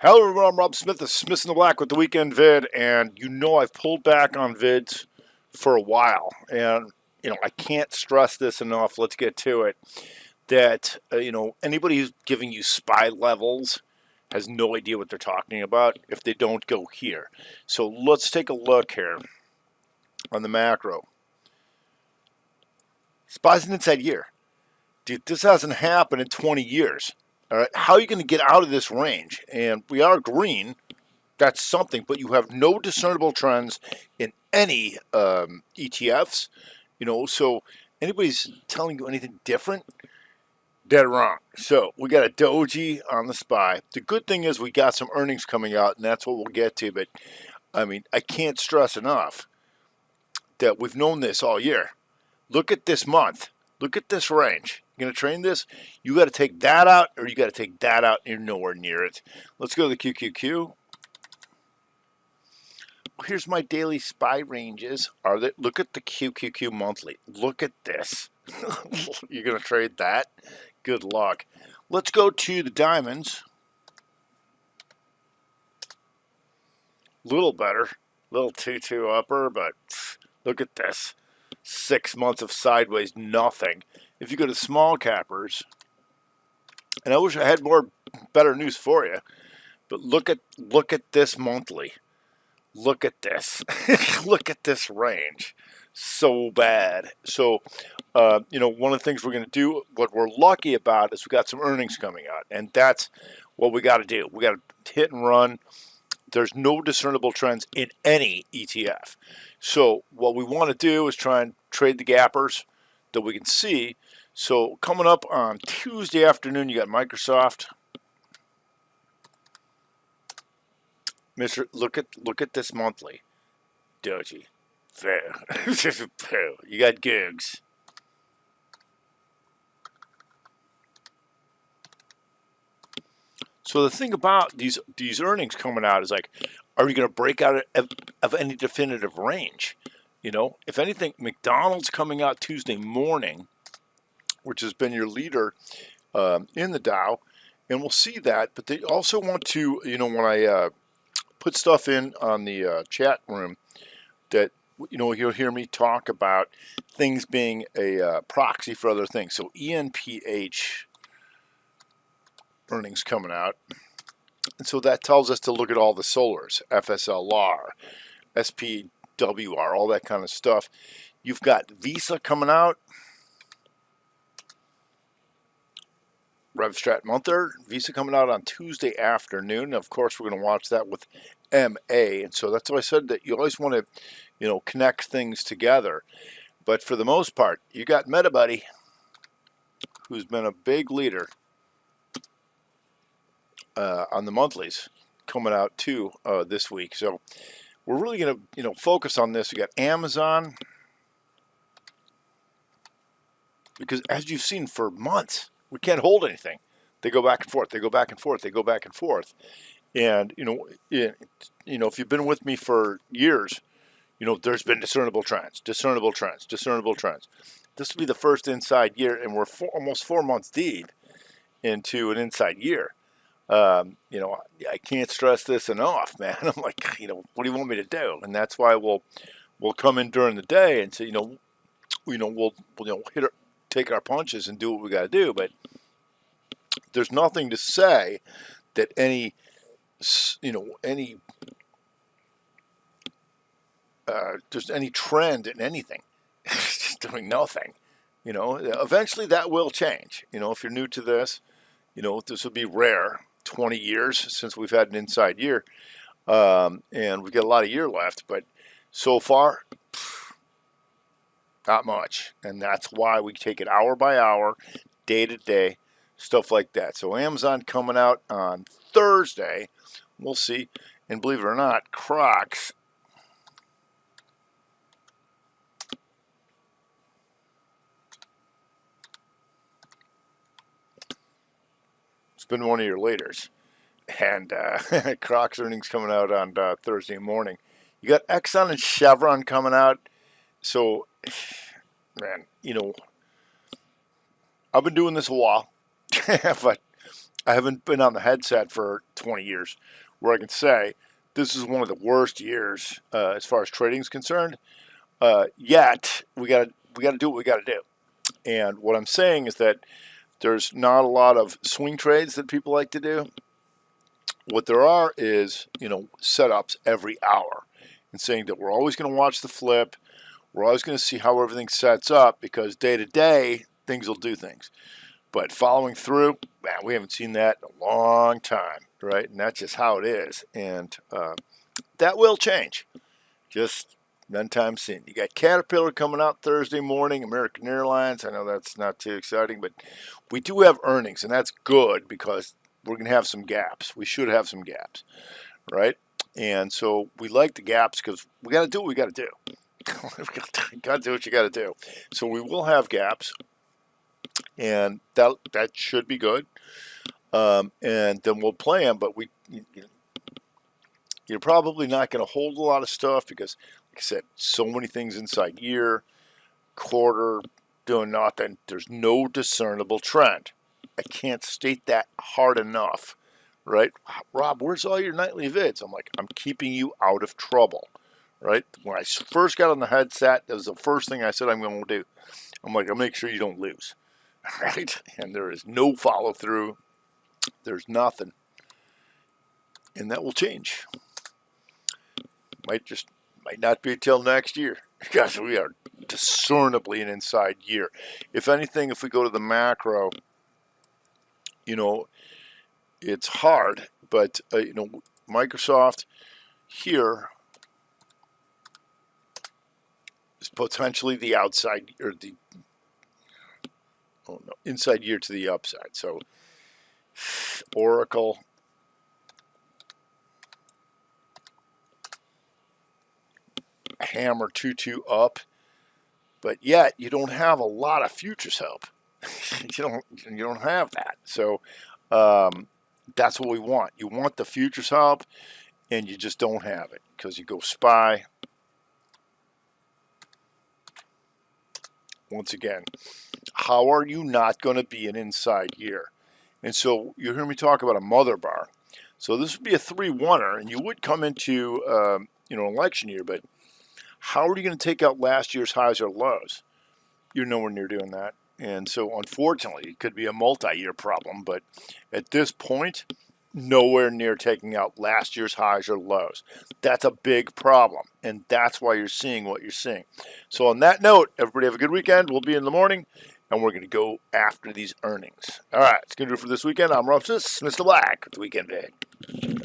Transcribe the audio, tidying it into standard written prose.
Hello everyone, I'm Rob Smith of Smith in the Black with the Weekend Vid, and I've pulled back on vids for a while, and I can't stress this enough. Let's get to it. That anybody who's giving you SPY levels has no idea what they're talking about if they don't go here. So let's take a look here on the macro. SPY's an inside year. Dude, this hasn't happened in 20 years. All right, how are you going to get out of this range? And we are green. That's something, but you have no discernible trends in any ETFs. So anybody's telling you anything different, dead wrong. So we got a doji on the SPY. The good thing is we got some earnings coming out, and that's what we'll get to. But I can't stress enough that we've known this all year. Look at this month. Look at this range. You're going to train this, you got to take that out, or you got to take that out, and you're nowhere near it. Let's go to the QQQ. Here's my daily SPY ranges. Look at the QQQ monthly. Look at this. You're going to trade that? Good luck. Let's go to the diamonds. Little better. Little 2-2 upper, but look at this. 6 months of sideways, nothing. If you go to small cappers, and I wish I had better news for you, but look at this monthly. Look at this. Look at this range. So bad. So, one of the things we're going to do, what we're lucky about, is we got some earnings coming out, and that's what we got to do. We got to hit and run. There's no discernible trends in any ETF. So what we want to do is try and trade the gappers that we can see. So coming up on Tuesday afternoon, you got Microsoft. Look at this monthly. Doji. You got gigs. So the thing about these earnings coming out is like, are you going to break out of any definitive range? If anything, McDonald's coming out Tuesday morning, which has been your leader in the Dow, and we'll see that. But they also want to, when I put stuff in on the chat room, that you'll hear me talk about things being a proxy for other things. So ENPH earnings coming out, and so that tells us to look at all the solars, FSLR, SPWR, all that kind of stuff. You've got Visa coming out, RevStrat Month-er, Visa coming out on Tuesday afternoon. Of course, we're going to watch that with MA, and so that's why I said that you always want to, connect things together. But for the most part, you got MetaBuddy, who's been a big leader on the monthlies coming out too this week. So we're really going to focus on this. We got Amazon, because as you've seen for months, we can't hold anything. They go back and forth. They go back and forth. They go back and forth. And if you've been with me for years, there's been discernible trends. This will be the first inside year, and we're almost 4 months deep into an inside year. I can't stress this enough, man. I'm like, what do you want me to do? And that's why we'll come in during the day and say, we'll take our punches and do what we got to do. But there's nothing to say that any there's any trend in anything. It's just doing nothing. Eventually that will change. If you're new to this, this will be rare. 20 years since we've had an inside year, and we've got a lot of year left, but so far, not much. And that's why we take it hour by hour, day to day, stuff like that. So Amazon coming out on Thursday, we'll see. And believe it or not, Crocs, it's been one of your leaders. And Crocs earnings coming out on Thursday morning. You got Exxon and Chevron coming out. So, man, I've been doing this a while, but I haven't been on the headset for 20 years where I can say this is one of the worst years as far as trading is concerned. Yet we got to do what we got to do. And what I'm saying is that there's not a lot of swing trades that people like to do. What there are is, setups every hour and saying that we're always going to watch the flip. We're always going to see how everything sets up because day to day, things will do things. But following through, man, we haven't seen that in a long time, right? And that's just how it is. And that will change. Just none time soon. You got Caterpillar coming out Thursday morning, American Airlines. I know that's not too exciting, but we do have earnings, and that's good because we're going to have some gaps. We should have some gaps, right? And so we like the gaps because we got to do what we got to do. We got to do what you got to do. So we will have gaps, and that should be good. And then we'll play them, but you're probably not going to hold a lot of stuff because, like I said, so many things inside year, quarter, doing nothing. There's no discernible trend. I can't state that hard enough, right? Rob, where's all your nightly vids? I'm like, I'm keeping you out of trouble, right? When I first got on the headset, that was the first thing I said I'm going to do. I'm like, I'll make sure you don't lose, right? And there is no follow through. There's nothing. And that will change. Might not be till next year. Guys, we are discernibly an inside year. If anything, if we go to the macro, it's hard, but Microsoft here is potentially the outside or the inside year to the upside. So Oracle, hammer 2-2 up, but yet you don't have a lot of futures help. you don't have that. So that's what we want. You want the futures help, and you just don't have it because you go SPY. Once again, how are you not going to be an inside year? And so you hear me talk about a mother bar. So this would be a 3-1er, and you would come into an election year, but how are you going to take out last year's highs or lows? You're nowhere near doing that. And so, unfortunately, it could be a multi-year problem. But at this point, nowhere near taking out last year's highs or lows. That's a big problem. And that's why you're seeing what you're seeing. So on that note, everybody have a good weekend. We'll be in the morning, and we're going to go after these earnings. All right, it's going to do it for this weekend. I'm Rob Mr. Black with the Weekend Vid.